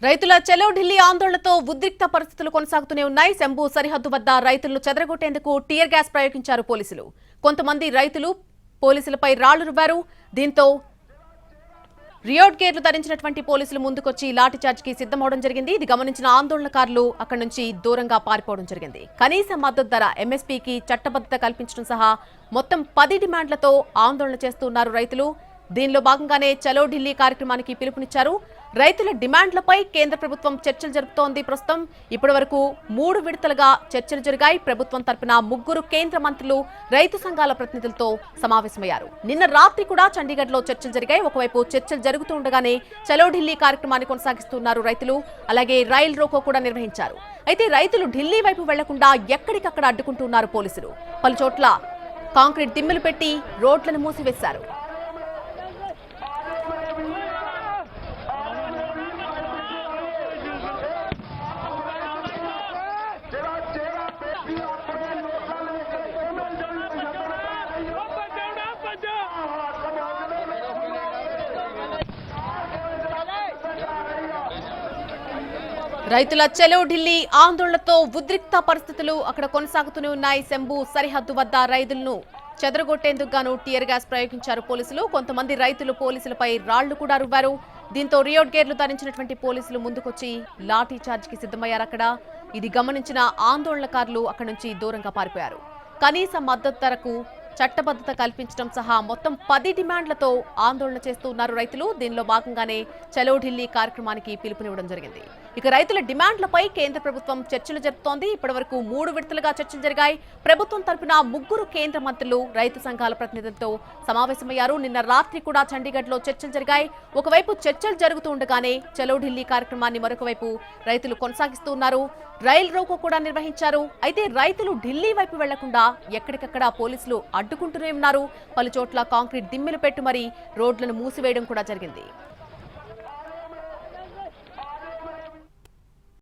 రైతుల చలో ఢిల్లీ ఆందోళనతో ఉద్రిక్త పరిస్థితులు కొనసాగుతూనే ఉన్నాయి. శంభు సరిహద్దు వద్ద రైతులను చెదరగొట్టేందుకు టీయర్ గ్యాస్ ప్రయోగించారు పోలీసులు. కొంతమంది రైతులు పోలీసులపై రాళ్లు రువ్వారు. దీంతో రియోట్ గేర్లు ధరించినటువంటి పోలీసులు ముందుకొచ్చి లాఠీచార్జ్ కి సిద్ధమవడం జరిగింది. ఇది గమనించిన ఆందోళనకారులు అక్కడి నుంచి దూరంగా పారిపోవడం జరిగింది. కనీస మద్దతు ధర ఎంఎస్పీకి చట్టబద్ధత కల్పించడం సహా మొత్తం 10 డిమాండ్లతో ఆందోళన చేస్తున్నారు రైతులు. దీనిలో భాగంగానే చలో ఢిల్లీ కార్యక్రమానికి పిలుపునిచ్చారు. రైతుల డిమాండ్లపై కేంద్ర ప్రభుత్వం చర్చలు జరుపుతోంది. ప్రస్తుతం ఇప్పటి వరకు 3 విడతలుగా చర్చలు జరిగాయి. ప్రభుత్వం తరపున 3 కేంద్ర మంత్రులు రైతు సంఘాల ప్రతినిధులతో సమావేశమయ్యారు. నిన్న రాత్రి కూడా చండీగఢ్ లో చర్చలు జరిగాయి. ఒకవైపు చర్చలు జరుగుతూ ఉండగానే చలో ఢిల్లీ కార్యక్రమాన్ని కొనసాగిస్తున్నారు రైతులు. అలాగే రైల్ రోకో కూడా నిర్వహించారు. అయితే రైతులు ఢిల్లీ వైపు వెళ్లకుండా ఎక్కడికక్కడ అడ్డుకుంటున్నారు పోలీసులు. పలు చోట్ల కాంక్రీట్ దిమ్మెలు పెట్టి రోడ్లను మూసివేశారు. రైతుల చలో ఢిల్లీ ఆందోళనతో ఉద్రిక్త పరిస్థితులు అక్కడ కొనసాగుతూనే ఉన్నాయి. శంభు సరిహద్దు వద్ద రైతులను చెదరగొట్టేందుకు గాను టీయర్ గ్యాస్ ప్రయోగించారు పోలీసులు. కొంతమంది రైతులు పోలీసులపై రాళ్లు కూడా రువ్వారు. దీంతో రియోట్ గేర్లు ధరించినటువంటి పోలీసులు ముందుకొచ్చి లాఠీ చార్జ్ కి సిద్ధమయ్యారు. అక్కడ ఇది గమనించిన ఆందోళనకారులు అక్కడి నుంచి దూరంగా పారిపోయారు. కనీస మద్దతు ధరకు చట్టబద్ధత కల్పించడం సహా మొత్తం 10 డిమాండ్లతో ఆందోళన చేస్తున్నారు రైతులు. దీనిలో భాగంగానే చలో ఢిల్లీ కార్యక్రమానికి పిలుపునివ్వడం జరిగింది. ఇక రైతుల డిమాండ్లపై కేంద్ర ప్రభుత్వం చర్చలు జరుపుతోంది. ఇప్పటివరకు 3 విడతలుగా చర్చలు జరిగాయి. ప్రభుత్వం తరపున 3 కేంద్ర మంత్రులు రైతు సంఘాల ప్రతినిధులతో సమావేశమయ్యారు. నిన్న రాత్రి కూడా చండీగఢ్ లో చర్చలు జరిగాయి. ఒకవైపు చర్చలు జరుగుతూ ఉండగానే చలో ఢిల్లీ కార్యక్రమాన్ని మరొక వైపు రైతులు కొనసాగిస్తున్నారు. రైల్ రోకో కూడా నిర్వహించారు. అయితే రైతులు ఢిల్లీ వైపు వెళ్లకుండా ఎక్కడికక్కడ పోలీసులు అడ్డుకుంటూనే ఉన్నారు. పలు చోట్ల కాంక్రీట్ దిమ్మెలు పెట్టి మరీ రోడ్లను మూసివేయడం కూడా జరిగింది.